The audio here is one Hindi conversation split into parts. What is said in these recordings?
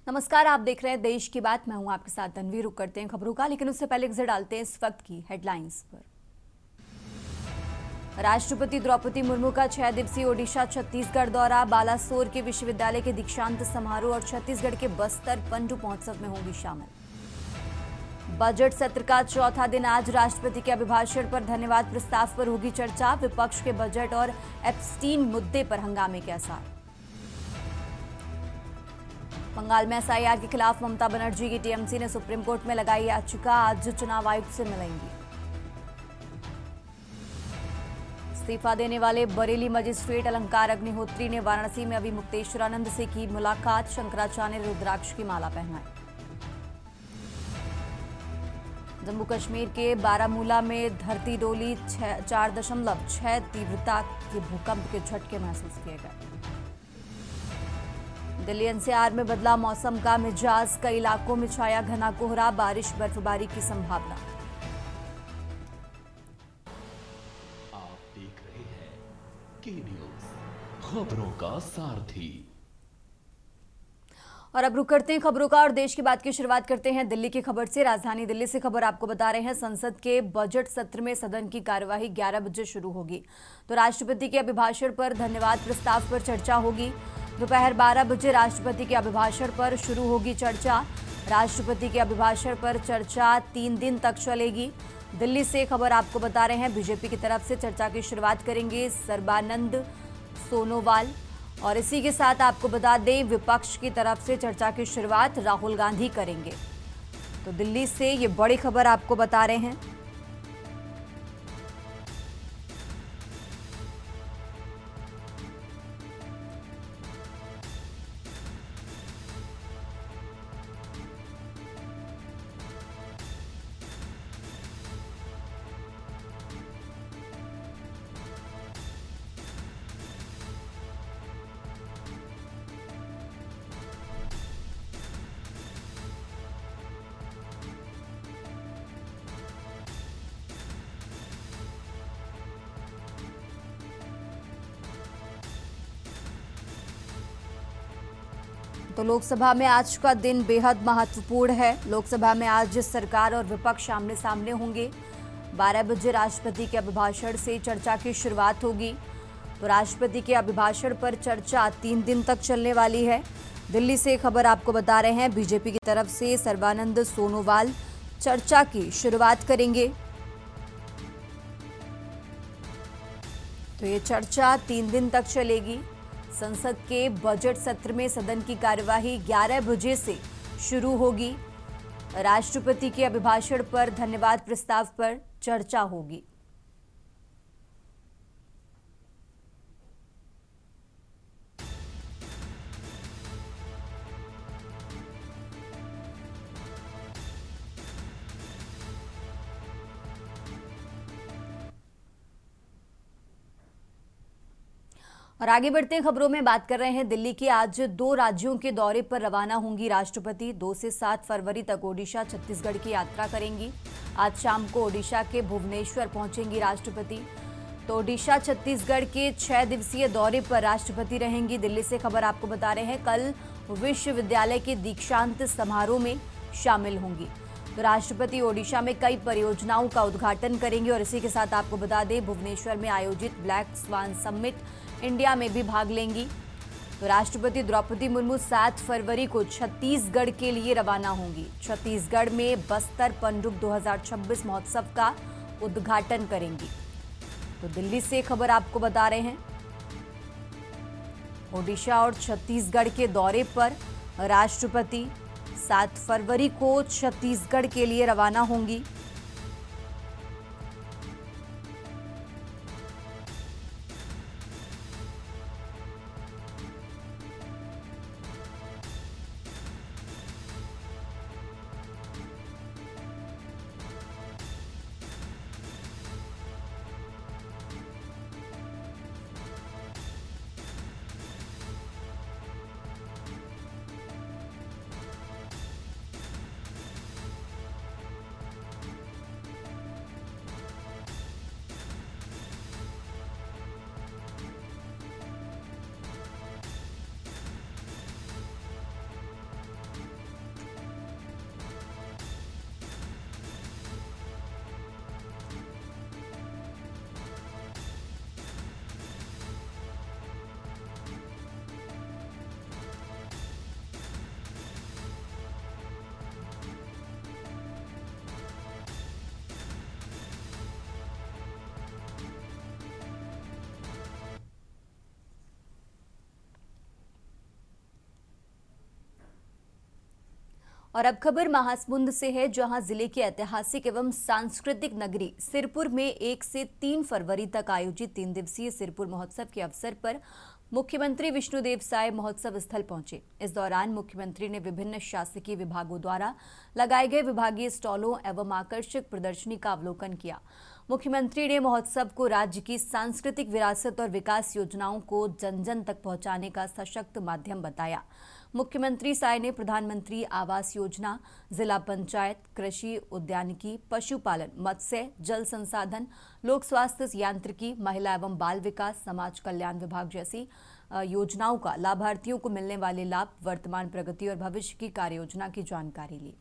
नमस्कार, आप देख रहे हैं देश की बात। मैं हूं आपके साथ तन्वीर। रुक करते हैं खबरों का, लेकिन उससे पहले एक नजर डालते हैं इस वक्त की हेडलाइंस पर। राष्ट्रपति द्रौपदी मुर्मू का 6 दिवसीय ओडिशा छत्तीसगढ़ दौरा। बालासोर के विश्वविद्यालय के दीक्षांत समारोह और छत्तीसगढ़ के बस्तर पंडु महोत्सव में होंगी शामिल। बजट सत्र का चौथा दिन आज राष्ट्रपति के अभिभाषण पर धन्यवाद प्रस्ताव पर होगी चर्चा। विपक्ष के बजट और एप्स्टीन मुद्दे पर हंगामे के आसार। बंगाल में एसआईआर के खिलाफ ममता बनर्जी की टीएमसी ने सुप्रीम कोर्ट में लगाई याचिका। आज चुनाव आयुक्त से मिलेंगी। इस्तीफा देने वाले बरेली मजिस्ट्रेट अलंकार अग्निहोत्री ने वाराणसी में अभी मुक्तेश्वरानंद से की मुलाकात। शंकराचार्य ने रुद्राक्ष की माला पहनाई। जम्मू कश्मीर के बारामूला में धरती डोली। 4.6 तीव्रता के भूकंप के झटके महसूस किए गए। दिल्ली एनसीआर में बदला मौसम का मिजाज। कई इलाकों में छाया घना कोहरा। बारिश बर्फबारी की संभावना। आप देख रहे हैं के न्यूज, खबरों का सारथी। और अब रुक करते हैं खबरों का और देश की बात की शुरुआत करते हैं दिल्ली की खबर से। राजधानी दिल्ली से खबर आपको बता रहे हैं, संसद के बजट सत्र में सदन की कार्यवाही 11 बजे शुरू होगी। तो राष्ट्रपति के अभिभाषण पर धन्यवाद प्रस्ताव पर चर्चा होगी। दोपहर 12 बजे राष्ट्रपति के अभिभाषण पर शुरू होगी चर्चा। राष्ट्रपति के अभिभाषण पर चर्चा 3 दिन तक चलेगी। दिल्ली से खबर आपको बता रहे हैं, बीजेपी की तरफ से चर्चा की शुरुआत करेंगे सर्बानंद सोनोवाल। और इसी के साथ आपको बता दें, विपक्ष की तरफ से चर्चा की शुरुआत राहुल गांधी करेंगे। तो दिल्ली से ये बड़ी खबर आपको बता रहे हैं। तो लोकसभा में आज का दिन बेहद महत्वपूर्ण है। लोकसभा में आज सरकार और विपक्ष आमने सामने होंगे। 12 बजे राष्ट्रपति के अभिभाषण से चर्चा की शुरुआत होगी। तो राष्ट्रपति के अभिभाषण पर चर्चा 3 दिन तक चलने वाली है। दिल्ली से खबर आपको बता रहे हैं, बीजेपी की तरफ से सर्बानंद सोनोवाल चर्चा की शुरुआत करेंगे। तो ये चर्चा 3 दिन तक चलेगी। संसद के बजट सत्र में सदन की कार्यवाही 11 बजे से शुरू होगी। राष्ट्रपति के अभिभाषण पर धन्यवाद प्रस्ताव पर चर्चा होगी। और आगे बढ़ते हैं खबरों में, बात कर रहे हैं दिल्ली की। आज 2 राज्यों के दौरे पर रवाना होंगी राष्ट्रपति। 2 से 7 फरवरी तक ओडिशा छत्तीसगढ़ की यात्रा करेंगी। आज शाम को ओडिशा के भुवनेश्वर पहुंचेंगी राष्ट्रपति। तो ओडिशा छत्तीसगढ़ के 6 दिवसीय दौरे पर राष्ट्रपति रहेंगी। दिल्ली से खबर आपको बता रहे हैं, कल विश्वविद्यालय के दीक्षांत समारोह में शामिल होंगी। तो राष्ट्रपति ओडिशा में कई परियोजनाओं का उद्घाटन करेंगे। और इसी के साथ आपको बता दें, भुवनेश्वर में आयोजित ब्लैक स्वान समिट इंडिया में भी भाग लेंगी। तो राष्ट्रपति द्रौपदी मुर्मू 7 फरवरी को छत्तीसगढ़ के लिए रवाना होंगी। छत्तीसगढ़ में बस्तर पंडुप 2026 महोत्सव का उद्घाटन करेंगी। तो दिल्ली से खबर आपको बता रहे हैं, ओडिशा और छत्तीसगढ़ के दौरे पर राष्ट्रपति 7 फरवरी को छत्तीसगढ़ के लिए रवाना होंगी। और अब खबर महासमुंद से है, जहां जिले की ऐतिहासिक एवं सांस्कृतिक नगरी सिरपुर में 1 से 3 फरवरी तक आयोजित 3 दिवसीय सिरपुर महोत्सव के अवसर पर मुख्यमंत्री विष्णुदेव साय महोत्सव स्थल पहुंचे। इस दौरान मुख्यमंत्री ने विभिन्न शासकीय विभागों द्वारा लगाए गए विभागीय स्टॉलों एवं आकर्षक प्रदर्शनी का अवलोकन किया। मुख्यमंत्री ने महोत्सव को राज्य की सांस्कृतिक विरासत और विकास योजनाओं को जन जन तक पहुंचाने का सशक्त माध्यम बताया। मुख्यमंत्री साय ने प्रधानमंत्री आवास योजना, जिला पंचायत, कृषि, उद्यानिकी, पशुपालन, मत्स्य, जल संसाधन, लोक स्वास्थ्य यांत्रिकी, महिला एवं बाल विकास, समाज कल्याण विभाग जैसी योजनाओं का लाभार्थियों को मिलने वाले लाभ, वर्तमान प्रगति और भविष्य की कार्य योजना की जानकारी ली।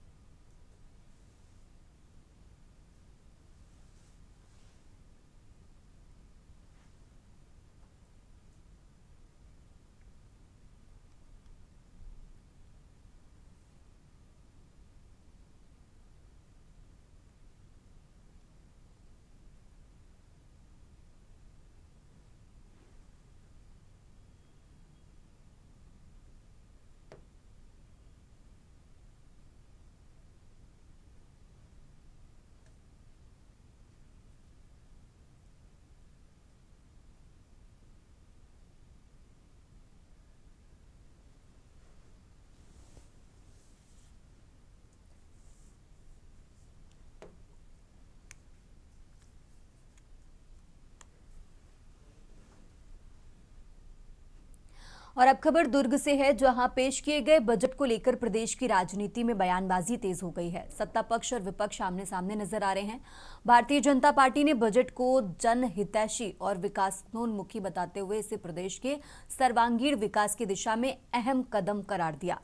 और अब खबर दुर्ग से है, जहां पेश किए गए बजट को लेकर प्रदेश की राजनीति में बयानबाजी तेज हो गई है। सत्ता पक्ष और विपक्ष आमने सामने नजर आ रहे हैं। भारतीय जनता पार्टी ने बजट को जनहितैषी और विकासोन्मुखी बताते हुए इसे प्रदेश के सर्वांगीण विकास की दिशा में अहम कदम करार दिया।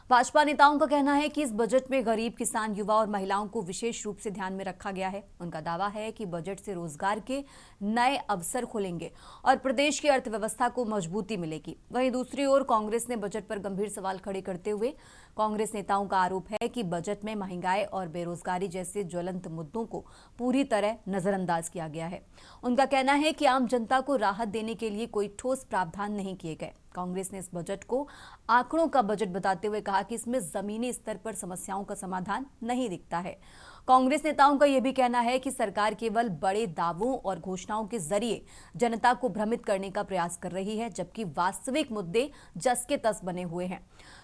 भाजपा नेताओं का कहना है कि इस बजट में गरीब, किसान, युवा और महिलाओं को विशेष रूप से ध्यान में रखा गया है। उनका दावा है कि बजट से रोजगार के नए अवसर खुलेंगे और प्रदेश की अर्थव्यवस्था को मजबूती मिलेगी। वहीं दूसरी ओर कांग्रेस ने बजट पर गंभीर सवाल खड़े करते हुए कांग्रेस नेताओं का आरोप है कि बजट में महंगाई और बेरोजगारी जैसे ज्वलंत मुद्दों को पूरी तरह नजरअंदाज किया गया है। उनका कहना है कि आम जनता को राहत देने के लिए कोई ठोस प्रावधान नहीं किए गए। कांग्रेस ने इस बजट को आंकड़ों का बजट बताते हुए कहा कि इसमें जमीनी स्तर पर समस्याओं का समाधान नहीं दिखता है। कांग्रेस नेताओं का यह भी कहना है कि सरकार केवल बड़े दावों और घोषणाओं के जरिए जनता को भ्रमित करने का प्रयास कर रही है, जबकि वास्तविक मुद्दे जस के तस बने हुए हैं।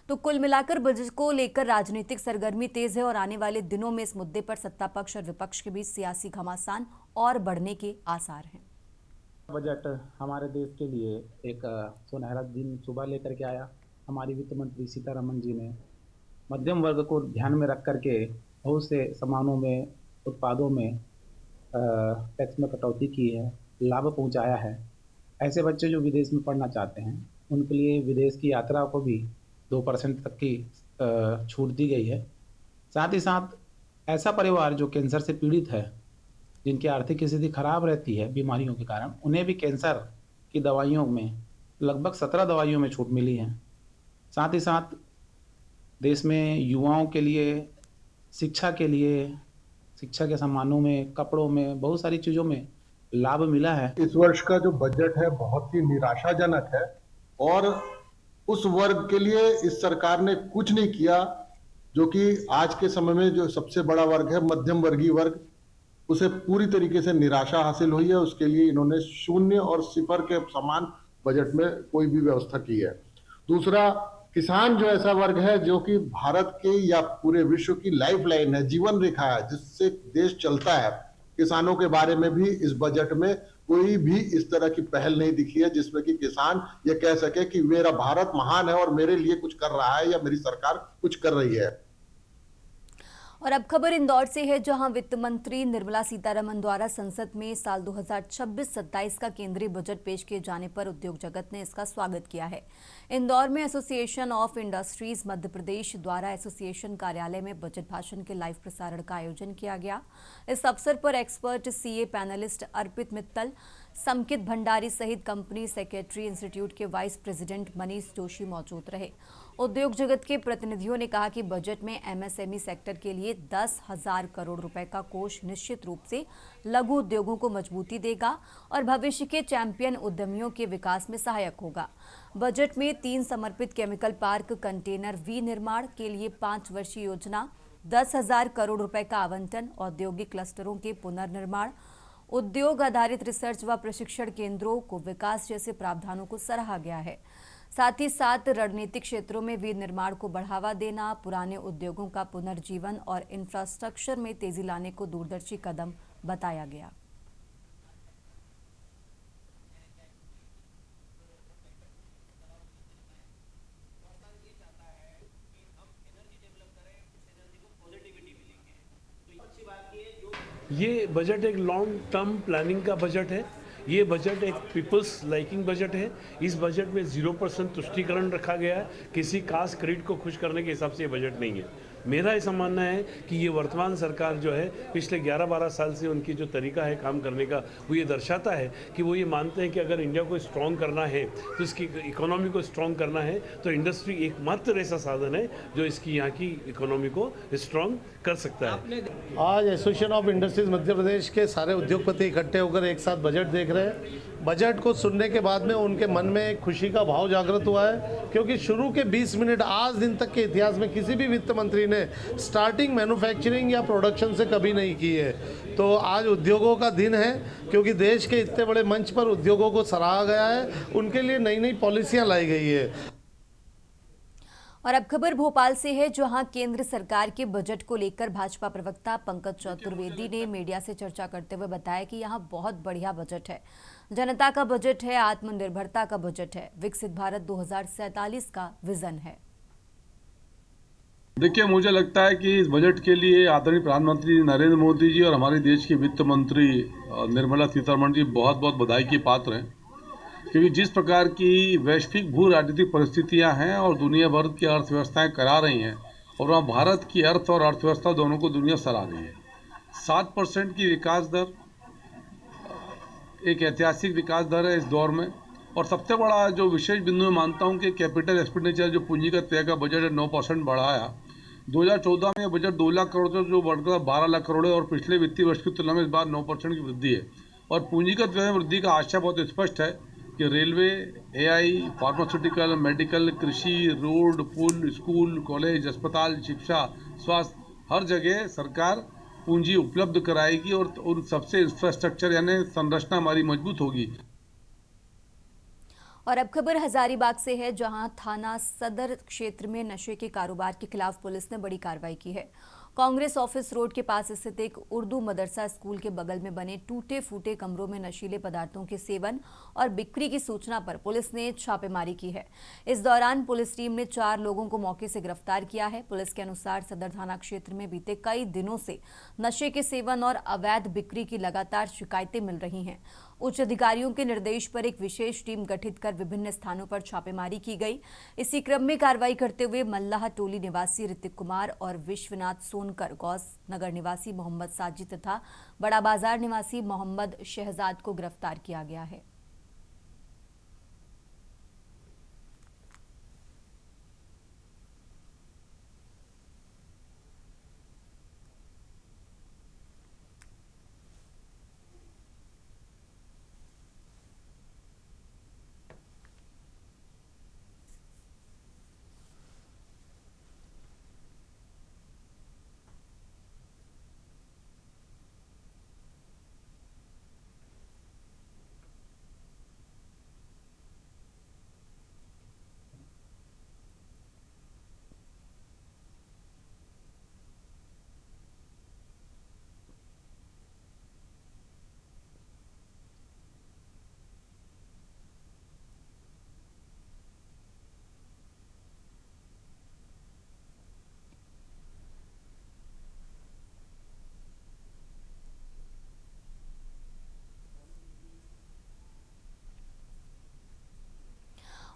तो कुल मिलाकर बजट को लेकर राजनीतिक सरगर्मी तेज है और आने वाले दिनों में इस मुद्दे पर सत्ता पक्ष और विपक्ष के बीच सियासी घमासान और बढ़ने के आसार हैं। बजट हमारे देश के लिए एक सुनहरा दिन सुबह लेकर के आया। हमारी वित्त मंत्री सीतारमण जी ने मध्यम वर्ग को ध्यान में रख करके बहुत से सामानों में, उत्पादों में टैक्स में कटौती की है, लाभ पहुंचाया है। ऐसे बच्चे जो विदेश में पढ़ना चाहते हैं उनके लिए विदेश की यात्रा को भी 2% तक की छूट दी गई है। साथ ही साथ ऐसा परिवार जो कैंसर से पीड़ित है, जिनकी आर्थिक स्थिति खराब रहती है बीमारियों के कारण, उन्हें भी कैंसर की दवाइयों में लगभग 17 दवाइयों में छूट मिली है। साथ ही साथ देश में युवाओं के लिए, शिक्षा के लिए, शिक्षा के सामानों में, कपड़ों में, बहुत सारी चीज़ों में लाभ मिला है। इस वर्ष का जो बजट है बहुत ही निराशाजनक है और उस वर्ग के लिए इस सरकार ने कुछ नहीं किया जो कि आज के समय में जो सबसे बड़ा वर्ग है, मध्यम वर्गीय वर्ग, उसे पूरी तरीके से निराशा हासिल हुई है। उसके लिए इन्होंने 0 और 0 के समान बजट में कोई भी व्यवस्था की है। दूसरा, किसान जो ऐसा वर्ग है जो कि भारत के या पूरे विश्व की लाइफलाइन है, जीवन रेखा है, जिससे देश चलता है, किसानों के बारे में भी इस बजट में कोई भी इस तरह की पहल नहीं दिखी है जिसमें कि किसान ये कह सके कि मेरा भारत महान है और मेरे लिए कुछ कर रहा है या मेरी सरकार कुछ कर रही है। और अब खबर इंदौर से है, जहां वित्त मंत्री निर्मला सीतारमण द्वारा संसद में साल 2026-27 का केंद्रीय बजट पेश किए जाने पर उद्योग जगत ने इसका स्वागत किया है। इंदौर में association of industries Madhya Pradesh द्वारा एसोसिएशन कार्यालय में बजट भाषण के लाइव प्रसारण का आयोजन किया गया। इस अवसर पर एक्सपर्ट सीए पैनलिस्ट अर्पित मित्तल, समकित भंडारी सहित कंपनी सेक्रेटरी इंस्टीट्यूट के वाइस प्रेसिडेंट मनीष जोशी मौजूद रहे। उद्योग जगत के प्रतिनिधियों ने कहा कि बजट में एमएसएमई सेक्टर के लिए 10,000 करोड़ रुपए का कोष निश्चित रूप से लघु उद्योगों को मजबूती देगा और भविष्य के चैंपियन उद्यमियों के विकास में सहायक होगा। बजट में 3 समर्पित केमिकल पार्क कंटेनर विनिर्माण के लिए 5 वर्षीय योजना, 10,000 करोड़ रुपए का आवंटन, औद्योगिक क्लस्टरों के पुनर्निर्माण, उद्योग आधारित रिसर्च व प्रशिक्षण केंद्रों को विकास जैसे प्रावधानों को सराहा गया है। साथ ही साथ रणनीतिक क्षेत्रों में विनिर्माण को बढ़ावा देना, पुराने उद्योगों का पुनर्जीवन और इंफ्रास्ट्रक्चर में तेजी लाने को दूरदर्शी कदम बताया गया। ये बजट एक लॉन्ग टर्म प्लानिंग का बजट है। ये बजट एक पीपल्स लाइकिंग बजट है। इस बजट में 0% तुष्टीकरण रखा गया है। किसी खास क्रेडिट को खुश करने के हिसाब से ये बजट नहीं है। मेरा ऐसा मानना है कि ये वर्तमान सरकार जो है पिछले 11-12 साल से उनकी जो तरीका है काम करने का, वो ये दर्शाता है कि वो ये मानते हैं कि अगर इंडिया को स्ट्रॉन्ग करना है, तो इसकी इकोनॉमी को स्ट्रॉन्ग करना है, तो इंडस्ट्री एकमात्र ऐसा साधन है जो इसकी यहाँ की इकोनॉमी को स्ट्रॉन्ग कर सकता है। आज association of industries Madhya Pradesh के सारे उद्योगपति इकट्ठे होकर एक साथ बजट देख रहे हैं। बजट को सुनने के बाद में उनके मन में एक खुशी का भाव जागृत हुआ है, क्योंकि शुरू के 20 मिनट आज दिन तक के इतिहास में किसी भी वित्त मंत्री ने स्टार्टिंग मैन्युफैक्चरिंग या प्रोडक्शन से कभी नहीं की है। तो आज उद्योगों का दिन है, क्योंकि देश के इतने बड़े मंच पर उद्योगों को सराहा गया है, उनके लिए नई नई पॉलिसियां लाई गई है। और अब खबर भोपाल से है, जहां केंद्र सरकार के बजट को लेकर भाजपा प्रवक्ता पंकज चतुर्वेदी ने मीडिया से चर्चा करते हुए बताया कि यहां बहुत बढ़िया बजट है, जनता का बजट है, आत्मनिर्भरता का बजट है, विकसित भारत 2047 का विजन है। देखिए, मुझे लगता है कि इस बजट के लिए आदरणीय प्रधानमंत्री नरेंद्र मोदी जी और हमारे देश की वित्त मंत्री निर्मला सीतारमण जी बहुत बहुत बधाई के पात्र हैं, क्योंकि जिस प्रकार की वैश्विक भू राजनीतिक परिस्थितियां हैं और दुनिया भर की अर्थव्यवस्थाएं करा रही हैं, और वहाँ भारत की अर्थ और अर्थव्यवस्था दोनों को दुनिया सराह रही है। 7% की विकास दर एक ऐतिहासिक विकास दर है इस दौर में। और सबसे बड़ा जो विशेष बिंदु मैं मानता हूँ कि कैपिटल एक्सपेंडिचर जो पूंजीगत व्यय का बजट है 9% बढ़ाया। 2014 में बजट 2 लाख करोड़ था, जो बढ़कर 12 लाख करोड़ है, और पिछले वित्तीय वर्ष की तुलना में इस बार 9% की वृद्धि है। और पूंजीगत व्यय में वृद्धि का आशय बहुत स्पष्ट है कि रेलवे, एआई, फार्मास्यूटिकल, मेडिकल, कृषि, रोड, पुल, स्कूल, कॉलेज, अस्पताल, शिक्षा, स्वास्थ्य, हर जगह सरकार पूंजी उपलब्ध कराएगी और उन सबसे इंफ्रास्ट्रक्चर यानी संरचना हमारी मजबूत होगी। और अब खबर हजारीबाग से है, जहां थाना सदर क्षेत्र में नशे के कारोबार के खिलाफ पुलिस ने बड़ी कार्रवाई की है। कांग्रेस ऑफिस रोड के पास स्थित एक उर्दू मदरसा स्कूल के बगल में बने टूटे फूटे कमरों में नशीले पदार्थों के सेवन और बिक्री की सूचना पर पुलिस ने छापेमारी की है। इस दौरान पुलिस टीम ने 4 लोगों को मौके से गिरफ्तार किया है। पुलिस के अनुसार सदर थाना क्षेत्र में बीते कई दिनों से नशे के सेवन और अवैध बिक्री की लगातार शिकायतें मिल रही हैं। उच्च अधिकारियों के निर्देश पर एक विशेष टीम गठित कर विभिन्न स्थानों पर छापेमारी की गई। इसी क्रम में कार्रवाई करते हुए मल्लाह टोली निवासी ऋतिक कुमार और विश्वनाथ सोनकर, गौस नगर निवासी मोहम्मद साजिद तथा बड़ा बाजार निवासी मोहम्मद शहजाद को गिरफ्तार किया गया है।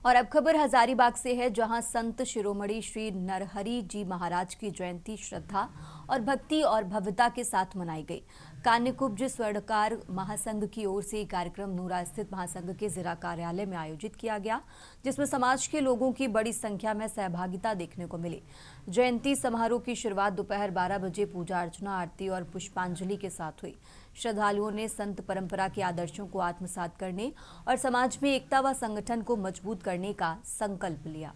और अब खबर हजारीबाग से है, जहां संत शिरोमणि श्री नरहरि जी महाराज की जयंती श्रद्धा और भक्ति और भव्यता के साथ मनाई गई। कान्यकुब्ज स्वर्णकार महासंघ की ओर से कार्यक्रम नूरा स्थित महासंघ के जिला कार्यालय में आयोजित किया गया, जिसमें समाज के लोगों की बड़ी संख्या में सहभागिता देखने को मिली। जयंती समारोह की शुरुआत दोपहर 12 बजे पूजा अर्चना, आरती और पुष्पांजलि के साथ हुई। श्रद्धालुओं ने संत परंपरा के आदर्शों को आत्मसात करने और समाज में एकता व संगठन को मजबूत करने का संकल्प लिया।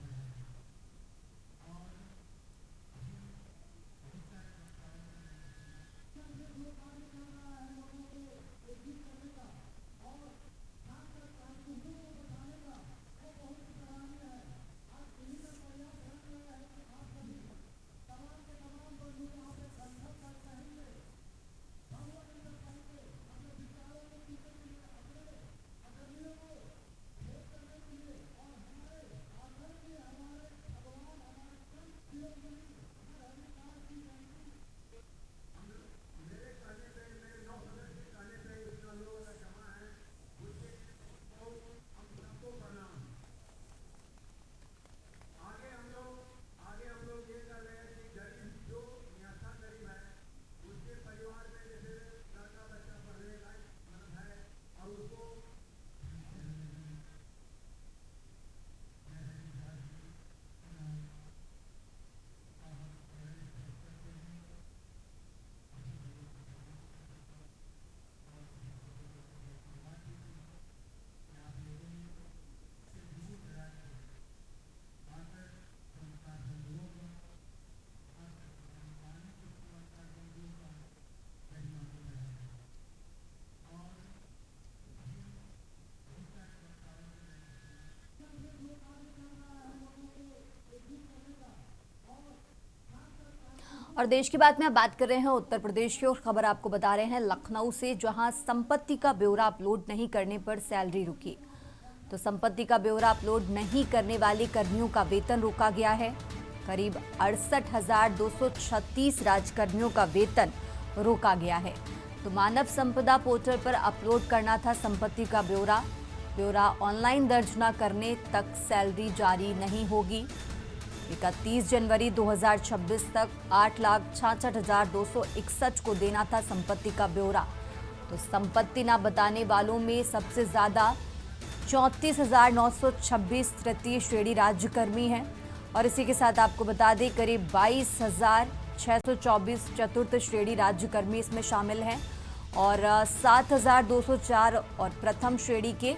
और देश की बात में अब बात कर रहे हैं उत्तर प्रदेश की, और खबर आपको बता रहे हैं लखनऊ से, जहां संपत्ति का ब्यौरा अपलोड नहीं करने पर सैलरी रुकी। तो संपत्ति का ब्यौरा अपलोड नहीं करने वाले कर्मियों का वेतन रोका गया है। करीब 68,236 राजकर्मियों का वेतन रोका गया है। तो मानव संपदा पोर्टल पर अपलोड करना था संपत्ति का ब्यौरा ऑनलाइन दर्ज न करने तक सैलरी जारी नहीं होगी। 31 जनवरी 2026 तक 8,66,261 को देना था संपत्ति का ब्यौरा। तो संपत्ति ना बताने वालों में सबसे ज्यादा 34,926 तृतीय श्रेणी राज्यकर्मी हैं। और इसी के साथ आपको बता दें करीब 22,624 चतुर्थ श्रेणी राज्यकर्मी इसमें शामिल हैं और 7,204 और प्रथम श्रेणी के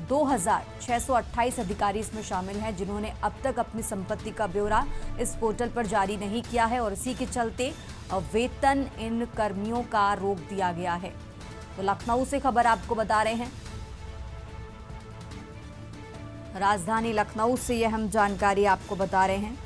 2,628 अधिकारी इसमें शामिल हैं, जिन्होंने अब तक अपनी संपत्ति का ब्यौरा इस पोर्टल पर जारी नहीं किया है। और इसी के चलते वेतन इन कर्मियों का रोक दिया गया है। तो लखनऊ से खबर आपको बता रहे हैं, राजधानी लखनऊ से यह हम जानकारी आपको बता रहे हैं।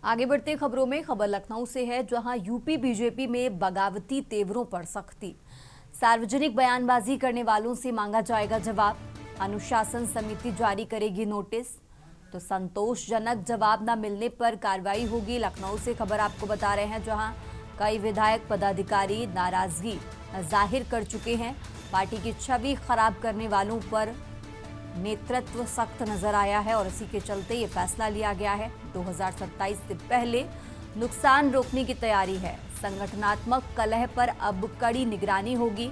आगे बढ़ते खबरों में, खबर लखनऊ से है, जहां यूपी बीजेपी में बगावती तेवरों पर सख्ती। सार्वजनिक बयानबाजी करने वालों से मांगा जाएगा जवाब। अनुशासन समिति जारी करेगी नोटिस। तो संतोषजनक जवाब न मिलने पर कार्रवाई होगी। लखनऊ से खबर आपको बता रहे हैं, जहां कई विधायक पदाधिकारी नाराजगी जाहिर कर चुके हैं। पार्टी की छवि खराब करने वालों पर नेतृत्व सख्त नजर आया है और इसी के चलते ये फैसला लिया गया है। 2027 से पहले नुकसान रोकने की तैयारी है। संगठनात्मक कलह पर अब कड़ी निगरानी होगी।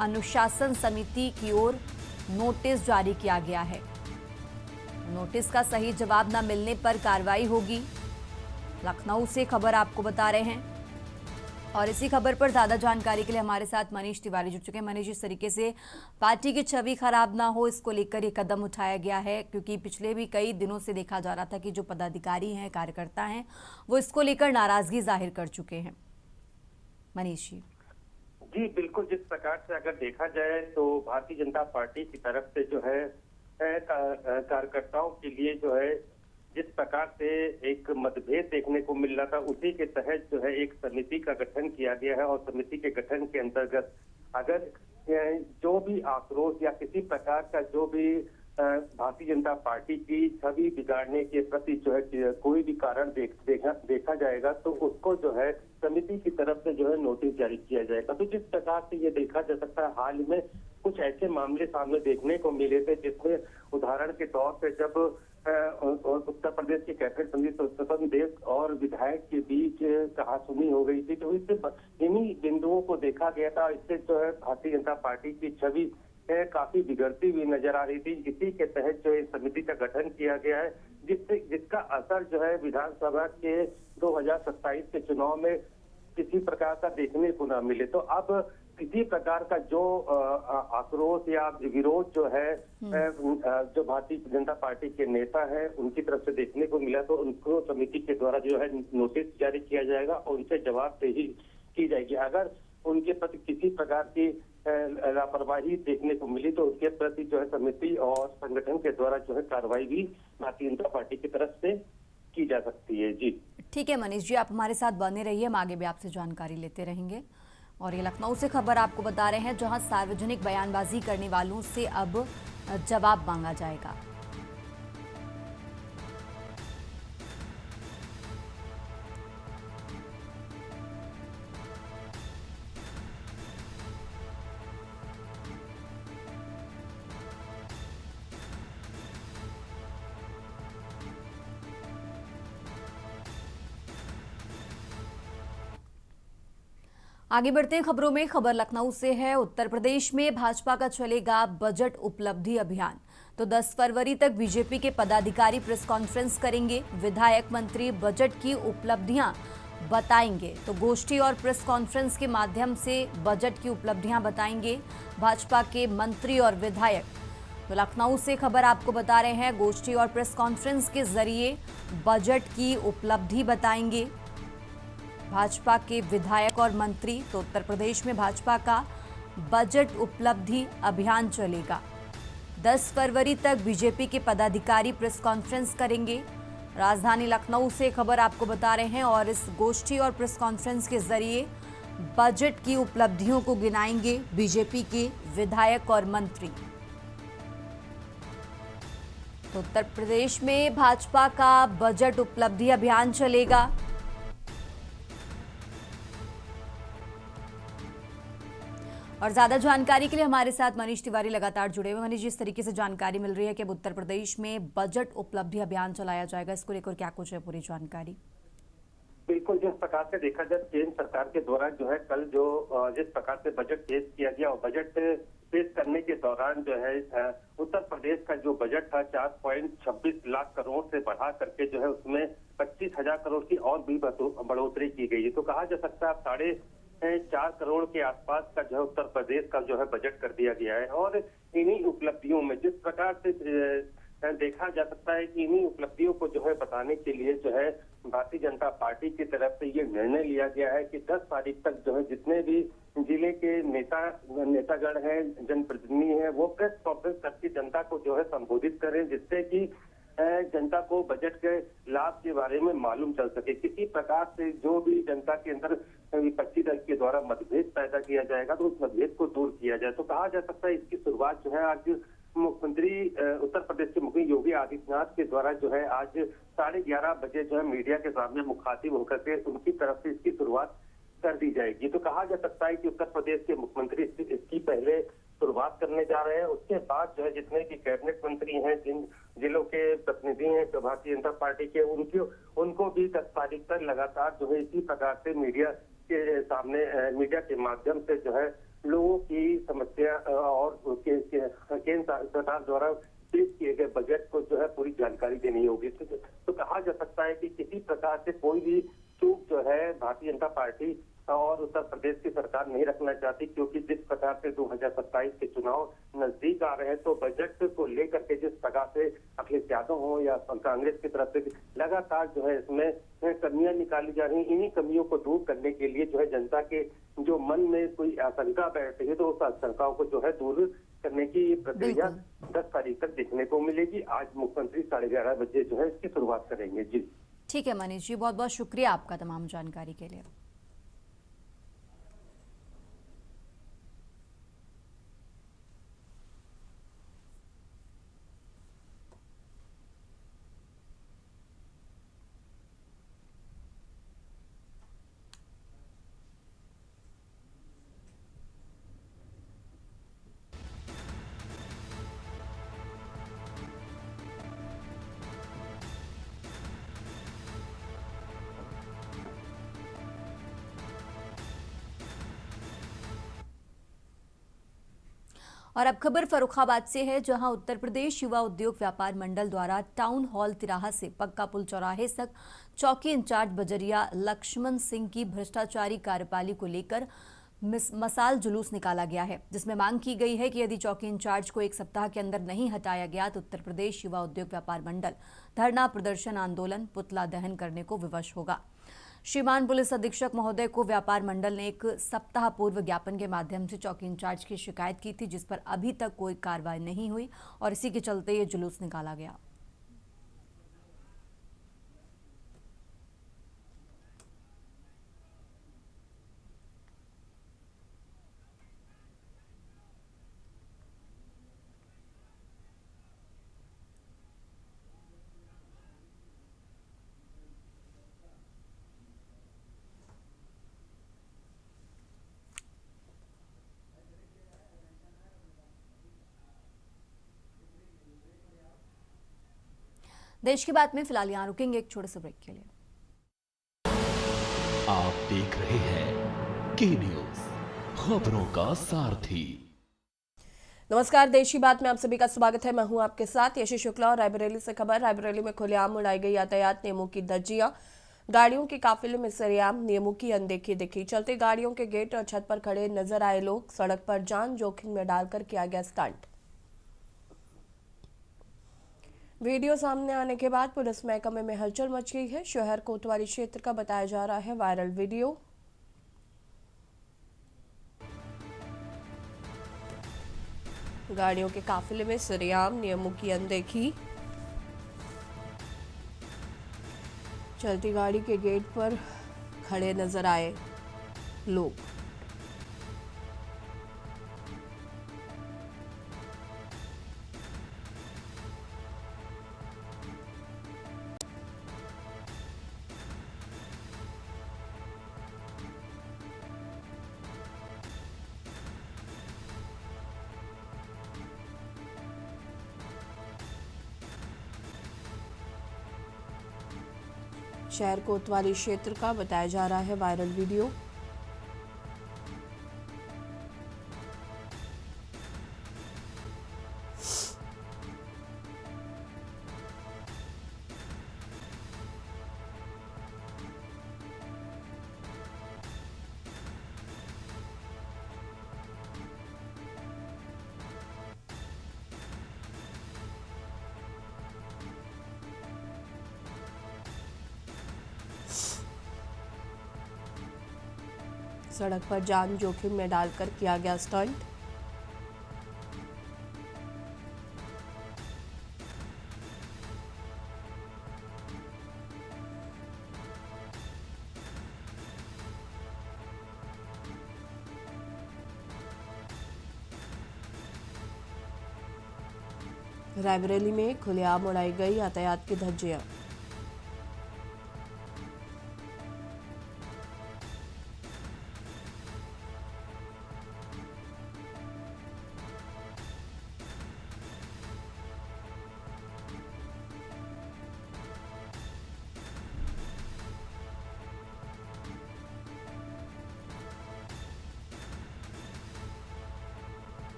अनुशासन समिति की ओर नोटिस जारी किया गया है। नोटिस का सही जवाब न मिलने पर कार्रवाई होगी। लखनऊ से खबर आपको बता रहे हैं और इसी खबर पर ज्यादा जानकारी के लिए हमारे साथ मनीष तिवारी जुड़ चुके हैं। मनीष, जिस तरीके से पार्टी की छवि खराब ना हो इसको लेकर ये कदम उठाया गया है, क्योंकि पिछले भी कई दिनों से देखा जा रहा था कि जो पदाधिकारी हैं, कार्यकर्ता हैं, वो इसको लेकर नाराजगी जाहिर कर चुके हैं। मनीष जी बिल्कुल, जिस प्रकार से अगर देखा जाए तो भारतीय जनता पार्टी की तरफ से जो है कार्यकर्ताओं के लिए जो है जिस प्रकार से एक मतभेद देखने को मिल रहा था, उसी के तहत जो है एक समिति का गठन किया गया है और समिति के गठन के अंतर्गत अगर जो भी आक्रोश या किसी प्रकार का जो भी भारतीय जनता पार्टी की छवि बिगाड़ने के प्रति जो है कोई भी कारण देखा जाएगा तो उसको जो है समिति की तरफ से जो है नोटिस जारी किया जाएगा। तो जिस प्रकार से ये देखा जा सकता है, हाल में कुछ ऐसे मामले सामने देखने को मिले थे जिसमें उदाहरण के तौर पे जब उत्तर प्रदेश के कैबिनेट मंत्री स्वतंत्र देव और विधायक के बीच कहासुनी हो गई थी, तो इससे इन्हीं बिंदुओं को देखा गया था। इससे जो है भारतीय जनता पार्टी की छवि काफी बिगड़ती हुई नजर आ रही थी। इसी के तहत जो इस समिति का गठन किया गया है, जिसका असर जो है विधानसभा के 2027 के चुनाव में किसी प्रकार का देखने को ना मिले। तो अब किसी प्रकार का जो आक्रोश या विरोध जो है जो भारतीय जनता पार्टी के नेता है उनकी तरफ से देखने को मिला, तो उनको समिति के द्वारा जो है नोटिस जारी किया जाएगा और उनसे जवाबदेही की जाएगी। अगर उनके प्रति किसी प्रकार की लापरवाही देखने को मिली तो उसके प्रति जो है समिति और संगठन के द्वारा जो है कार्रवाई भी भारतीय जनता पार्टी की तरफ से की जा सकती है। जी ठीक है मनीष जी, आप हमारे साथ बने रहिए, हम आगे भी आपसे जानकारी लेते रहेंगे। और ये लखनऊ से खबर आपको बता रहे हैं, जहां सार्वजनिक बयानबाजी करने वालों से अब जवाब मांगा जाएगा। आगे बढ़ते हैं खबरों में। खबर लखनऊ से है। उत्तर प्रदेश में भाजपा का चलेगा बजट उपलब्धि अभियान। तो 10 फरवरी तक बीजेपी के पदाधिकारी प्रेस कॉन्फ्रेंस करेंगे। विधायक मंत्री बजट की उपलब्धियां बताएंगे। तो गोष्ठी और प्रेस कॉन्फ्रेंस के माध्यम से बजट की उपलब्धियां बताएंगे भाजपा के मंत्री और विधायक। तो लखनऊ से खबर आपको बता रहे हैं, गोष्ठी और प्रेस कॉन्फ्रेंस के जरिए बजट की उपलब्धि बताएंगे भाजपा के विधायक और मंत्री। तो उत्तर प्रदेश में भाजपा का बजट उपलब्धि अभियान चलेगा। 10 फरवरी तक बीजेपी के पदाधिकारी प्रेस कॉन्फ्रेंस करेंगे। राजधानी लखनऊ से खबर आपको बता रहे हैं और इस गोष्ठी और प्रेस कॉन्फ्रेंस के जरिए बजट की उपलब्धियों को गिनाएंगे बीजेपी के विधायक और मंत्री। तो उत्तर प्रदेश में भाजपा का बजट उपलब्धि अभियान चलेगा। और ज्यादा जानकारी के लिए हमारे साथ मनीष तिवारी लगातार जुड़े हुए। मनीष, जिस तरीके से जानकारी मिल रही है कि अब उत्तर प्रदेश में बजट उपलब्धि अभियान चलाया जाएगा, इसको लेकर क्या कुछ है पूरी जानकारी? बिल्कुल, जिस प्रकार से देखा जाए केंद्र सरकार के द्वारा जो है कल जो जिस प्रकार से बजट पेश किया गया और बजट पेश करने के दौरान जो है उत्तर प्रदेश का जो बजट था 4.26 लाख करोड़ से बढ़ा करके जो है उसमें 25,000 करोड़ की और भी बढ़ोतरी की गई है। तो कहा जा सकता है 4.5 करोड़ के आसपास का जो है उत्तर प्रदेश का जो है बजट कर दिया गया है। और इन्हीं उपलब्धियों में जिस प्रकार से देखा जा सकता है कि इन्हीं उपलब्धियों को जो है बताने के लिए जो है भारतीय जनता पार्टी की तरफ से ये निर्णय लिया गया है कि 10 तारीख तक जो है जितने भी जिले के नेतागण हैं, जनप्रतिनिधि हैं, वो प्रेस कॉन्फ्रेंस करके जनता को जो है संबोधित करें, जिससे कि जनता को बजट के लाभ के बारे में मालूम चल सके। किसी प्रकार से जो भी जनता के अंदर विपक्षी दल के द्वारा मतभेद पैदा किया जाएगा तो उस मतभेद को दूर किया जाए। तो कहा जा सकता है इसकी शुरुआत जो है आज मुख्यमंत्री उत्तर प्रदेश के मुख्यमंत्री योगी आदित्यनाथ के द्वारा जो है आज 11:30 बजे जो है मीडिया के सामने मुखातिब होकर के उनकी तरफ से इसकी शुरुआत कर दी जाएगी। तो कहा जा सकता है कि उत्तर प्रदेश के मुख्यमंत्री इसकी पहले शुरुआत करने जा रहे हैं। उसके बाद जो है जितने भी कैबिनेट मंत्री हैं, जिन जिलों के प्रतिनिधि हैं जो भारतीय जनता पार्टी के, उनको भी 10 तारीख तक लगातार जो है इसी प्रकार से मीडिया के सामने मीडिया के माध्यम से जो है लोगों की समस्या और केंद्र सरकार द्वारा पेश किए गए बजट को जो है पूरी जानकारी देनी होगी। तो कहा जा सकता है कि किसी प्रकार से कोई भी चूक जो है भारतीय जनता पार्टी और उत्तर प्रदेश की सरकार नहीं रखना चाहती, क्योंकि जिस प्रकार से 2027 के चुनाव नजदीक आ रहे हैं तो बजट को लेकर के जिस प्रकार से अखिलेश यादव हो या कांग्रेस की तरफ से लगातार जो है इसमें कमियां निकाली जा रही हैं। इन्हीं कमियों को दूर करने के लिए जो है जनता के जो मन में कोई आशंका बैठती है तो उस आशंकाओं को जो है दूर करने की प्रक्रिया 10 तारीख तक देखने को मिलेगी। आज मुख्यमंत्री 11:30 बजे जो है इसकी शुरुआत करेंगे। जी ठीक है मनीष जी, बहुत बहुत शुक्रिया आपका तमाम जानकारी के लिए। और अब खबर फर्रुखाबाद से है, जहां उत्तर प्रदेश युवा उद्योग व्यापार मंडल द्वारा टाउन हॉल तिराहा से पक्का पुल चौराहे तक चौकी इंचार्ज बजरिया लक्ष्मण सिंह की भ्रष्टाचारी कार्यपाली को लेकर मसाल जुलूस निकाला गया है, जिसमें मांग की गई है कि यदि चौकी इंचार्ज को 1 सप्ताह के अंदर नहीं हटाया गया तो उत्तर प्रदेश युवा उद्योग व्यापार मंडल धरना प्रदर्शन आंदोलन पुतला दहन करने को विवश होगा। श्रीमान पुलिस अधीक्षक महोदय को व्यापार मंडल ने 1 सप्ताह पूर्व ज्ञापन के माध्यम से चौकी इंचार्ज की शिकायत की थी, जिस पर अभी तक कोई कार्रवाई नहीं हुई और इसी के चलते ये जुलूस निकाला गया। देश की बात में फिलहाल यहाँ रुकेंगे एक छोटे से ब्रेक के लिए। आप देख रहे हैं के न्यूज, खबरों का सारथी। नमस्कार, देश की बात में आप सभी का स्वागत है। मैं हूं आपके साथ यशी शुक्ला और रायबरेली से खबर। रायबरेली में खुलेआम उड़ाई गई यातायात नियमों की धज्जियां, गाड़ियों के काफिले में सरेआम नियमों की अनदेखी दिखी। चलते गाड़ियों के गेट और छत पर खड़े नजर आए लोग, सड़क पर जान जोखिम में डालकर किया गया स्टंट। वीडियो सामने आने के बाद पुलिस महकमे में हलचल मच गई है। शहर कोतवाली क्षेत्र का बताया जा रहा है वायरल वीडियो। गाड़ियों के काफिले में सरेआम नियमों की अनदेखी, चलती गाड़ी के गेट पर खड़े नजर आए लोग। शहर कोतवाली क्षेत्र का बताया जा रहा है वायरल वीडियो। सड़क पर जान जोखिम में डालकर किया गया स्टंट। रायबरेली में खुलेआम उड़ाई गई यातायात की धज्जियां।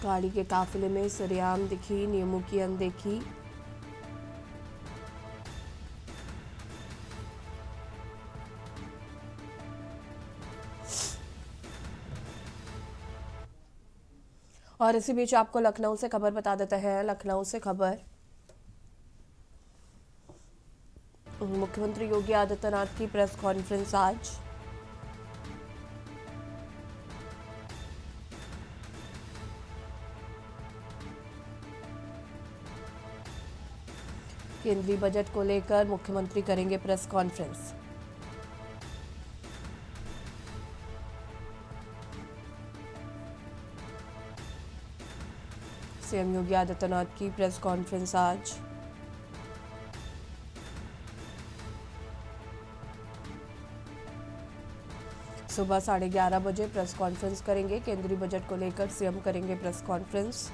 गाड़ी के काफिले में सरेआम दिखी नियमों की अनदेखी। और इसी बीच आपको लखनऊ से खबर बता देते हैं। लखनऊ से खबर, मुख्यमंत्री योगी आदित्यनाथ की प्रेस कॉन्फ्रेंस आज। केंद्रीय बजट को लेकर मुख्यमंत्री करेंगे press conference. CM Yogi Adityanath की प्रेस कॉन्फ्रेंस आज। सुबह 11:30 बजे प्रेस कॉन्फ्रेंस करेंगे। केंद्रीय बजट को लेकर सीएम करेंगे प्रेस कॉन्फ्रेंस।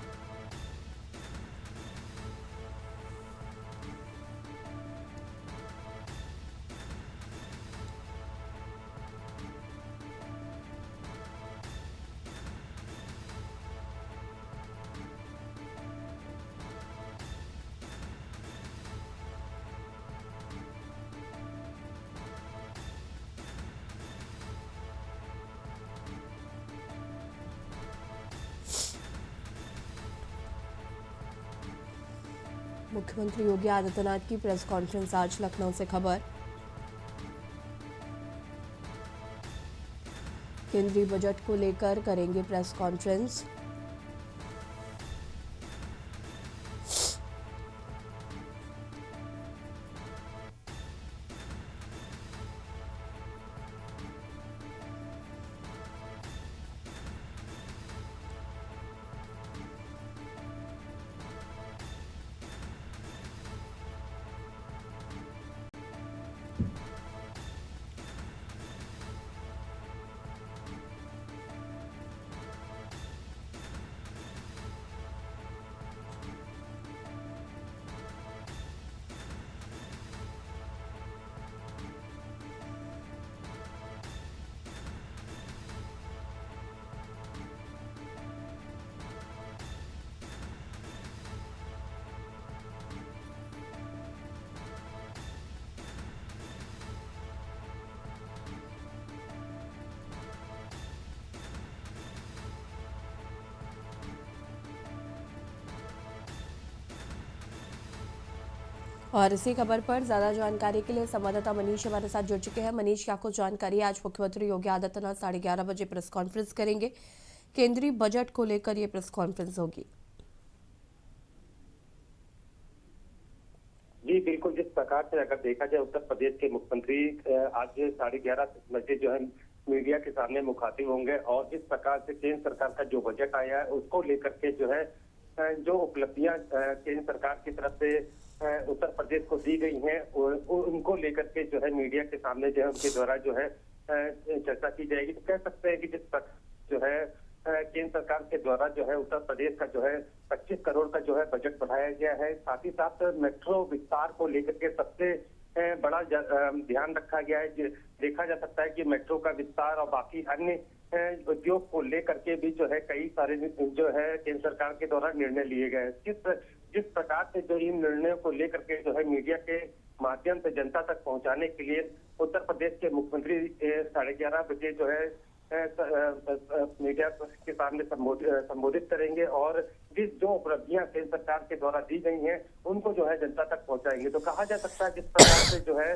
मुख्यमंत्री योगी आदित्यनाथ की प्रेस कॉन्फ्रेंस आज। लखनऊ से खबर, केंद्रीय बजट को लेकर करेंगे प्रेस कॉन्फ्रेंस। और इसी खबर पर ज्यादा जानकारी के लिए संवाददाता मनीष हमारे साथ जुड़ चुके हैं। मनीष, क्या कुछ जानकारी? आज मुख्यमंत्री योगी आदित्यनाथ 11:30 बजे प्रेस कॉन्फ्रेंस करेंगे। केंद्रीय बजट को लेकर ये प्रेस कॉन्फ्रेंस होगी। जी बिल्कुल, जिस प्रकार से अगर देखा जाए उत्तर प्रदेश के मुख्यमंत्री आज 11:30 बजे जो है मीडिया के सामने मुखातिब होंगे और जिस प्रकार से केंद्र सरकार का जो बजट आया है उसको लेकर के जो है जो उपलब्धियां केंद्र सरकार की तरफ से उत्तर प्रदेश को दी गई हैं उनको लेकर के जो है मीडिया के सामने जो है उनके द्वारा जो है चर्चा की जाएगी। तो कह सकते हैं कि जिस प्रकार जो है केंद्र सरकार के द्वारा जो है उत्तर प्रदेश का जो है 25 करोड़ का जो है बजट बढ़ाया गया है। साथ ही साथ मेट्रो विस्तार को लेकर के सबसे बड़ा ध्यान रखा गया है। देखा जा सकता है कि मेट्रो का विस्तार और बाकी अन्य उद्योग को लेकर के भी जो है कई सारे जो है केंद्र सरकार के द्वारा निर्णय लिए गए। जिस प्रकार से जो इन निर्णयों को लेकर के जो है मीडिया के माध्यम से जनता तक पहुंचाने के लिए उत्तर प्रदेश के मुख्यमंत्री 11:30 बजे जो है मीडिया के सामने संबोधित करेंगे और जो उपलब्धियां केंद्र सरकार के द्वारा दी गई हैं उनको जो है जनता तक पहुंचाएंगे। तो कहा जा सकता है जिस प्रकार से जो है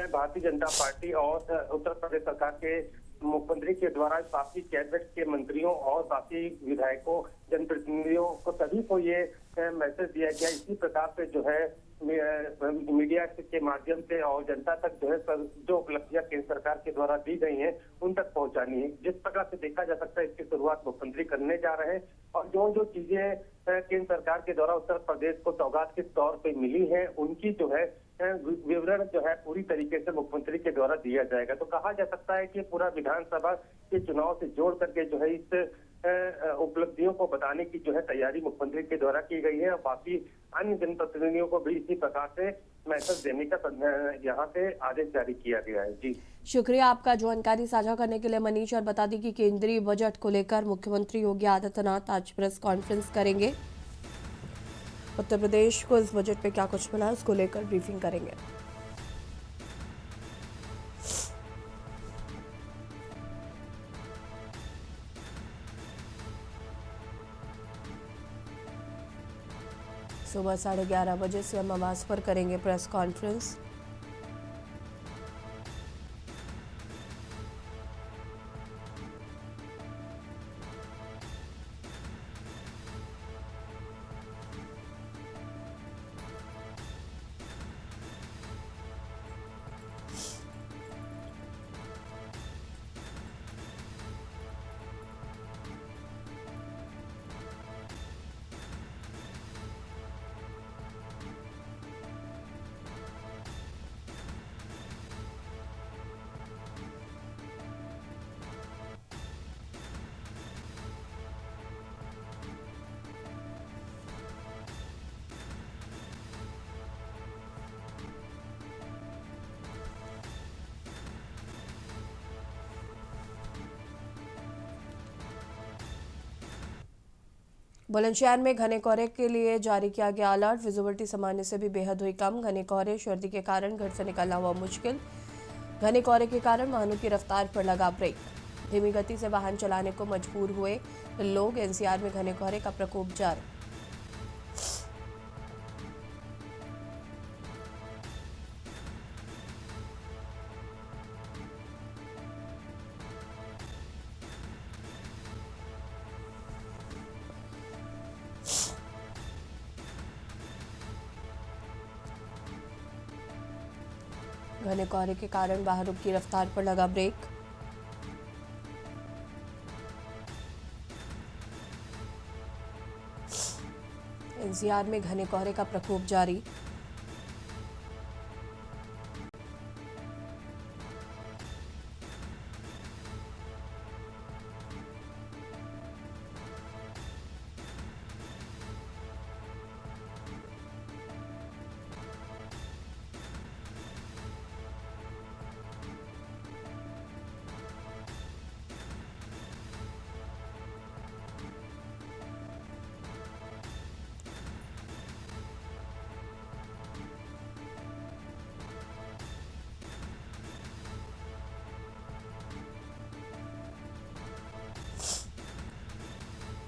भारतीय जनता पार्टी और उत्तर प्रदेश सरकार के मुख्यमंत्री के द्वारा बाकी कैबिनेट के मंत्रियों और बाकी विधायकों जनप्रतिनिधियों को सभी को ये मैसेज दिया गया। इसी प्रकार से जो है मीडिया के माध्यम से और जनता तक जो है जो उपलब्धियां केंद्र सरकार के द्वारा दी गई हैं उन तक पहुंचानी है। जिस प्रकार से देखा जा सकता है इसकी शुरुआत मुख्यमंत्री करने जा रहे हैं और जो चीजें केंद्र सरकार के द्वारा उत्तर प्रदेश को सौगात के तौर पे मिली है उनकी जो है विवरण जो है पूरी तरीके से मुख्यमंत्री के द्वारा दिया जाएगा। तो कहा जा सकता है कि पूरा विधानसभा के चुनाव से जोड़ करके जो है इस उपलब्धियों को बताने की जो है तैयारी मुख्यमंत्री के द्वारा की गई है और बाकी अन्य जनप्रतिनिधियों को भी इसी प्रकार से मैसेज देने का यहाँ से आदेश जारी किया गया है। जी शुक्रिया आपका जानकारी साझा करने के लिए मनीष। और बता दें कि केंद्रीय बजट को लेकर मुख्यमंत्री योगी आदित्यनाथ आज प्रेस कॉन्फ्रेंस करेंगे। उत्तर प्रदेश को इस बजट पे क्या कुछ मिला है उसको लेकर ब्रीफिंग करेंगे। सुबह 11:30 बजे से हम आवास पर करेंगे प्रेस कॉन्फ्रेंस। बुलंदशहर में घने कोहरे के लिए जारी किया गया अलर्ट। विजिबिलिटी सामान्य से भी बेहद हुई कम। घने कोहरे सर्दी के कारण घर से निकलना हुआ मुश्किल। घने कोहरे के कारण वाहनों की रफ्तार पर लगा ब्रेक। धीमी गति से वाहन चलाने को मजबूर हुए लोग। एनसीआर में घने कोहरे का प्रकोप जारी। घने कोहरे के कारण वाहनों की रफ्तार पर लगा ब्रेक। एनसीआर में घने कोहरे का प्रकोप जारी।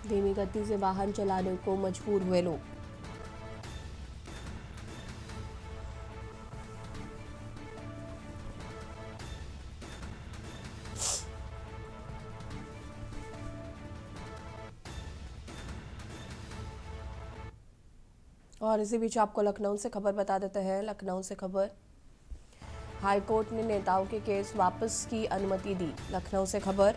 धीमी गति से वाहन चलाने को मजबूर हुए लोग। और इसी बीच आपको लखनऊ से खबर बता देते हैं। लखनऊ से खबर, हाईकोर्ट ने नेताओं के केस वापस की अनुमति दी। लखनऊ से खबर,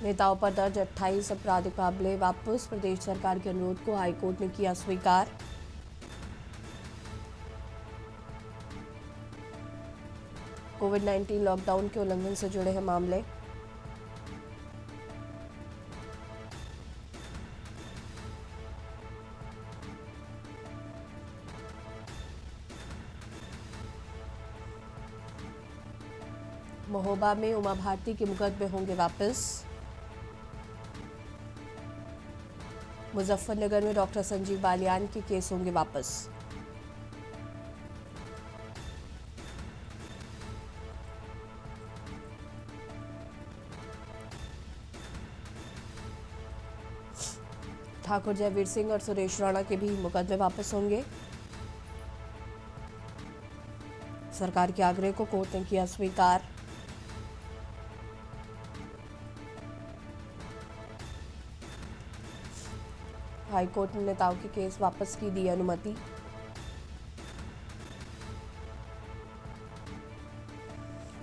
नेताओं पर दर्ज 28 आपराधिक मामले वापस। प्रदेश सरकार के अनुरोध को हाईकोर्ट ने किया स्वीकार। कोविड-19 लॉकडाउन के उल्लंघन से जुड़े हैं मामले। महोबा में उमा भारती के मुकदमे होंगे वापस। मुजफ्फरनगर में डॉक्टर संजीव बालियान के केस होंगे वापस। ठाकुर जयवीर सिंह और सुरेश राणा के भी मुकदमे वापस होंगे। सरकार के आग्रह को कोर्ट ने किया स्वीकार। हाईकोर्ट ने नेताओं के केस वापस की दी अनुमति।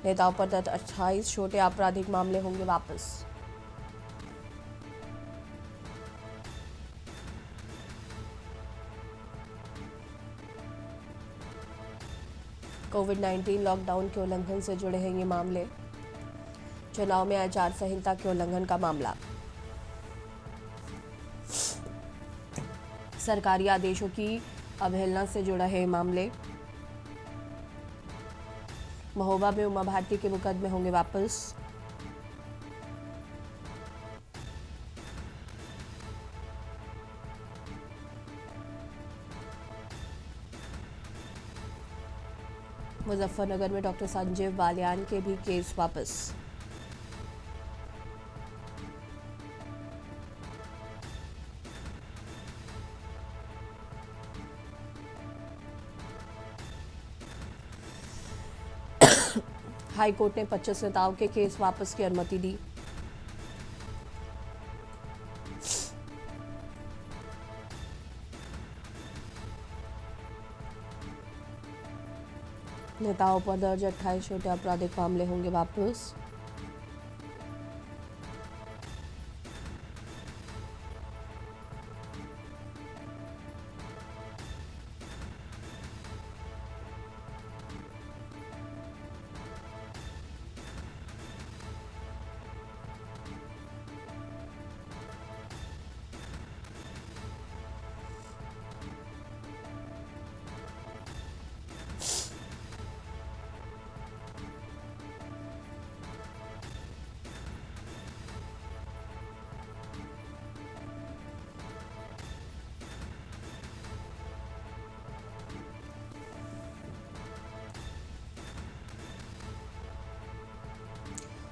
नेताओं पर दर्ज 28 छोटे आपराधिक मामले होंगे वापस। कोविड-19 लॉकडाउन के उल्लंघन से जुड़े हैं ये मामले। चुनाव में आचार संहिता के उल्लंघन का मामला। सरकारी आदेशों की अवहेलना से जुड़ा है मामले। महोबा में उमा भारती के मुकदमे होंगे वापस। मुजफ्फरनगर में डॉक्टर संजीव बालियान के भी केस वापस। हाई कोर्ट ने 25 नेताओं के केस वापस की अनुमति दी। नेताओं पर दर्ज 28 छोटे आपराधिक मामले होंगे वापस।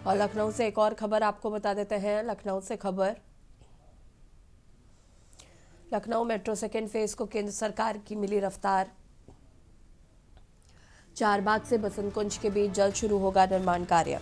और लखनऊ से एक और खबर आपको बता देते हैं। लखनऊ से खबर, लखनऊ मेट्रो सेकेंड फेज को केंद्र सरकार की मिली रफ्तार। चारबाग से बसंत कुंज के बीच जल्द शुरू होगा निर्माण कार्य।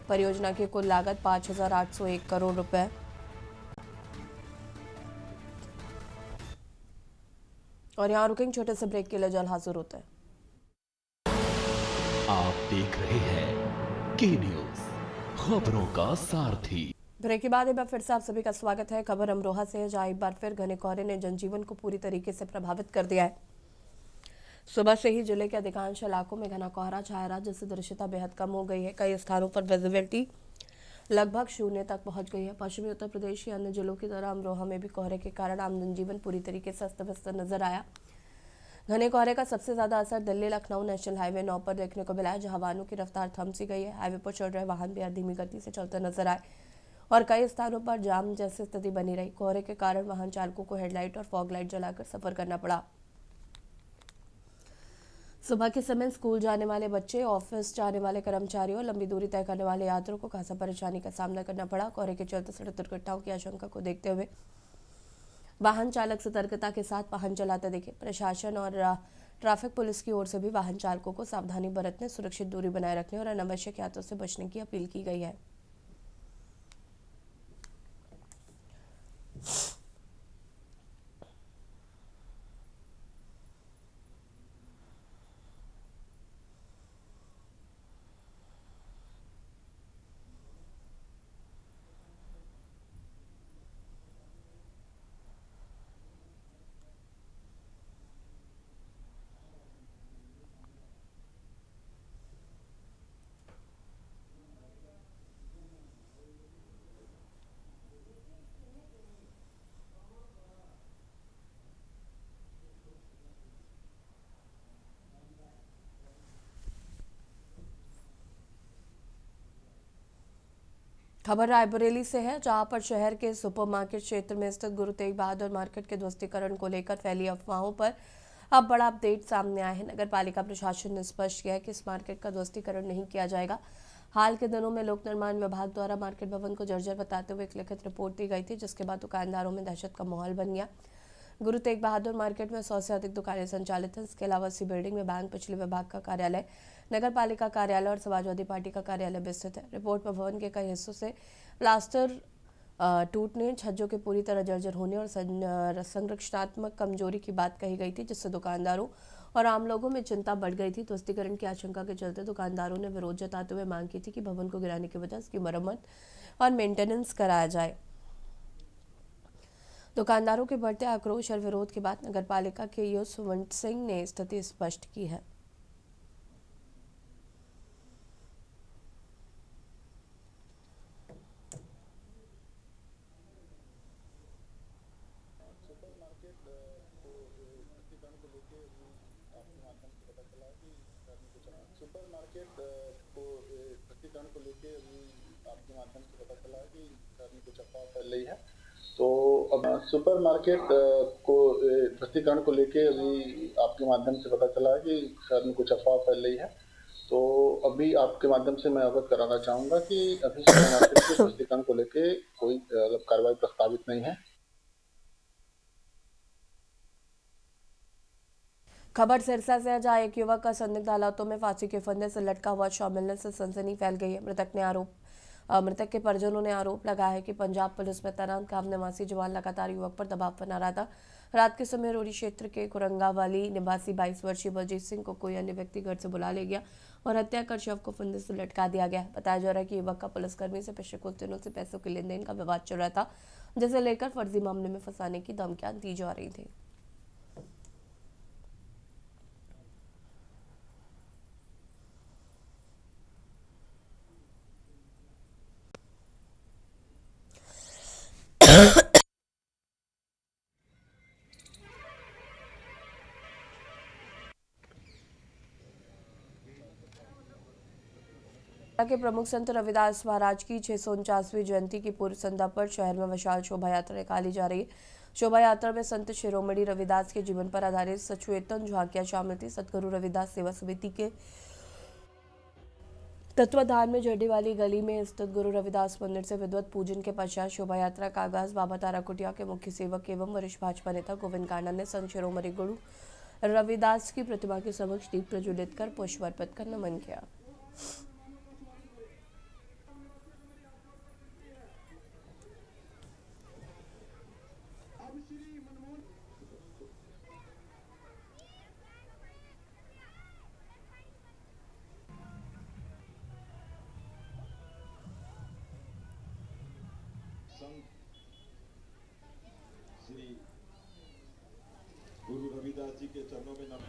परियोजना की कुल लागत 5,801 करोड़ रुपए। और यहाँ रुकेंगे, छोटे से ब्रेक के लिए जल्द हाजिर होते हैं। आप देख रहे हैं के न्यूज, खबरों का सारथी। ब्रेक के बाद एक बार फिर से आप सभी का स्वागत है। खबर अमरोहा से है, जहां एक बार फिर घने कोहरे ने जनजीवन को पूरी तरीके से प्रभावित कर दिया है। सुबह से ही जिले के अधिकांश इलाकों में घना कोहरा छाया रहा, जिससे दृश्यता बेहद कम हो गई है। कई स्थानों पर विजिबिलिटी लगभग शून्य तक पहुंच गई है। पश्चिमी उत्तर प्रदेश के अन्य जिलों की तरह अमरोहा में भी कोहरे के कारण आम जनजीवन पूरी तरीके से अस्त व्यस्त नजर आया। घने कोहरे का सबसे ज्यादा असर दिल्ली लखनऊ नेशनल हाईवे 9 पर देखने को मिला है, जहां वाहनों की रफ्तार थम सी गई है। हाईवे पर चल रहे वाहन भी धीमी गति से चलते नजर आए और कई स्थानों पर जाम जैसी स्थिति बनी रही। कोहरे के कारण वाहन चालकों को हेडलाइट और फॉग लाइट जलाकर सफर करना पड़ा। सुबह के समय स्कूल जाने वाले बच्चे, ऑफिस जाने वाले कर्मचारियों और लंबी दूरी तय करने वाले यात्रियों को खासा परेशानी का सामना करना पड़ा। कोहरे के चलते सड़क दुर्घटनाओं की आशंका को देखते हुए वाहन चालक सतर्कता के साथ वाहन चलाते दिखे। प्रशासन और ट्रैफिक पुलिस की ओर से भी वाहन चालकों को सावधानी बरतने, सुरक्षित दूरी बनाए रखने और अनावश्यक यात्रा से बचने की अपील की गई है। खबर रायबरेली से है, जहां पर शहर के सुपरमार्केट क्षेत्र में स्थित गुरु तेग बहादुर मार्केट के ध्वस्तीकरण को लेकर फैली अफवाहों पर अब बड़ा अपडेट सामने आया है। नगर पालिका प्रशासन ने स्पष्ट किया है कि इस मार्केट का ध्वस्तीकरण नहीं किया जाएगा। हाल के दिनों में लोक निर्माण विभाग द्वारा मार्केट भवन को जर्जर बताते हुए एक लिखित रिपोर्ट दी गई थी, जिसके बाद दुकानदारों में दहशत का माहौल बन गया। गुरु तेग बहादुर मार्केट में 100 से अधिक दुकानें संचालित हैं। इसके अलावा इसी बिल्डिंग में बैंक, बिजली विभाग का कार्यालय, नगर पालिका कार्यालय और समाजवादी पार्टी का कार्यालय भी स्थित है। रिपोर्ट में भवन के कई हिस्सों से प्लास्टर टूटने, छज्जों के पूरी तरह जर्जर होने और संरचनात्मक कमजोरी की बात कही गई थी, जिससे दुकानदारों और आम लोगों में चिंता बढ़ गई थी। ध्वस्तीकरण की आशंका के चलते दुकानदारों ने विरोध जताते हुए मांग की थी कि भवन को गिराने की वजह इसकी मरम्मत और मेंटेनेंस कराया जाए। दुकानदारों के बढ़ते आक्रोश और विरोध के बाद नगरपालिका के ईओ सुमंत सिंह ने स्थिति स्पष्ट की है। सुपरमार्केट को भ्रष्टीकरण को लेके अभी आपके माध्यम से पता चला है कि शहर में कुछ अफवाह फैल रही है। तो अब सुपरमार्केट को भ्रष्टीकरण को लेके अभी आपके माध्यम से पता चला है कि शहर में कुछ अफवाह फैल रही है। तो अभी आपके माध्यम से मैं अवगत कराना चाहूंगा कि अभी सुपरमार्केट के भ्रष्टीकरण को लेके कोई कार्रवाई प्रस्तावित नहीं है। खबर सिरसा से, जहां एक युवक का संदिग्ध हालातों में फांसी के फंदे से लटका हुआ शव मिलने से सनसनी फैल गई है। मृतक के परिजनों ने आरोप लगाया है कि पंजाब पुलिस में तैनात काम निवासी जवान लगातार युवक पर दबाव बना रहा था। रात के समय रोडी क्षेत्र के कुरंगावाली निवासी 22 वर्षीय बलजीत सिंह को कोई अन्य व्यक्ति घर से बुला ले गया और हत्या कर शव को फंदे से लटका दिया गया। बताया जा रहा है कि युवक का पुलिसकर्मी से पिछले कुछ दिनों से पैसों के लेन देन का विवाद चल रहा था, जिसे लेकर फर्जी मामले में फंसाने की धमकियां दी जा रही थी। के प्रमुख संत रविदास महाराज की 649वीं जयंती की पूर्व संध्या पर शहर में विशाल शोभा यात्रा निकाली जा रही है। शोभा यात्रा में संत शिरोमणि रविदास के जीवन पर आधारित सचेतन झांकियां शामिल थी। सतगुरु रविदास सेवा समिति के तत्वाधान में जड्डी वाली गली में स्थित गुरु रविदास मंदिर से विधिवत पूजन के पश्चात शोभा यात्रा का आगाज बाबा तारा कुटिया के मुख्य सेवक एवं वरिष्ठ भाजपा नेता गोविंद कांडा ने संत शिरोमणि गुरु रविदास की प्रतिमा के समक्ष दीप प्रज्वलित कर पुष्प अर्पित कर नमन किया। श्री गुरु रविदास जी के चरणों में नमन।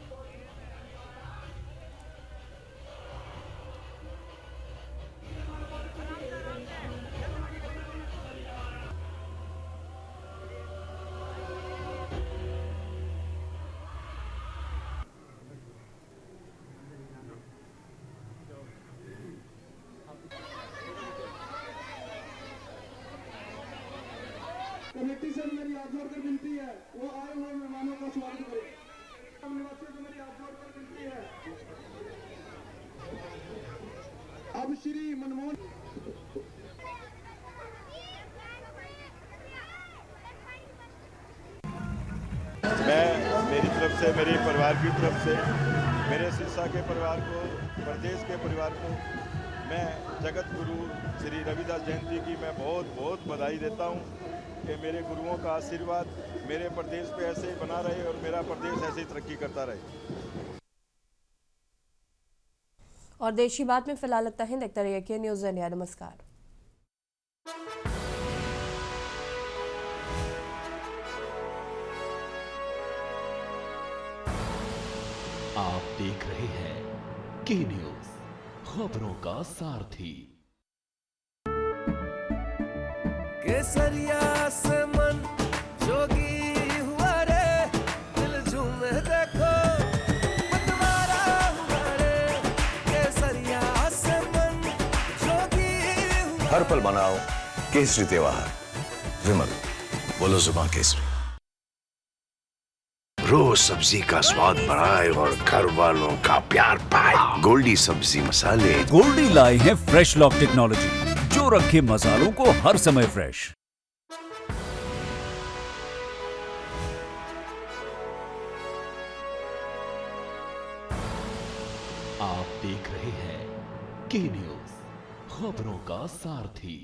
कमेटी से मेरी हाथ जोड़कर विनती है, वो आए हुए मेहमानों का स्वागत करें। निवासियों से मेरी हाथ जोड़कर विनती है। अब श्री मनमोहन मैं मेरी तरफ से, मेरे परिवार की तरफ से, मेरे सिरसा के परिवार को, प्रदेश के परिवार को मैं जगत गुरु श्री रविदास जयंती की मैं बहुत बहुत बधाई देता हूँ कि मेरे गुरुओं का आशीर्वाद मेरे प्रदेश पे ऐसे ही बना रहे और मेरा प्रदेश ऐसे ही तरक्की करता रहे। और देश की बात में फिलहाल लगता है, देखते रहिए न्यूज़ इंडिया। नमस्कार। आप देख रहे हैं के न्यूज़, खबरों का सारथी। केसरिया से मन जोगी हुआ रे, दिल झूमे देखो मतवारा हुआ रे। केसरिया से मन जोगी हुआ। हर पल मनाओ केसरी त्योहार। विमल, बोलो जुबान केसरी। रोज सब्जी का स्वाद बढ़ाए और घर वालों का प्यार पाए। गोल्डी सब्जी मसाले। गोल्डी लाए हैं फ्रेश लॉक टेक्नोलॉजी, जो रखे मसालों को हर समय फ्रेश। आप देख रहे हैं के न्यूज़, खबरों का सारथी।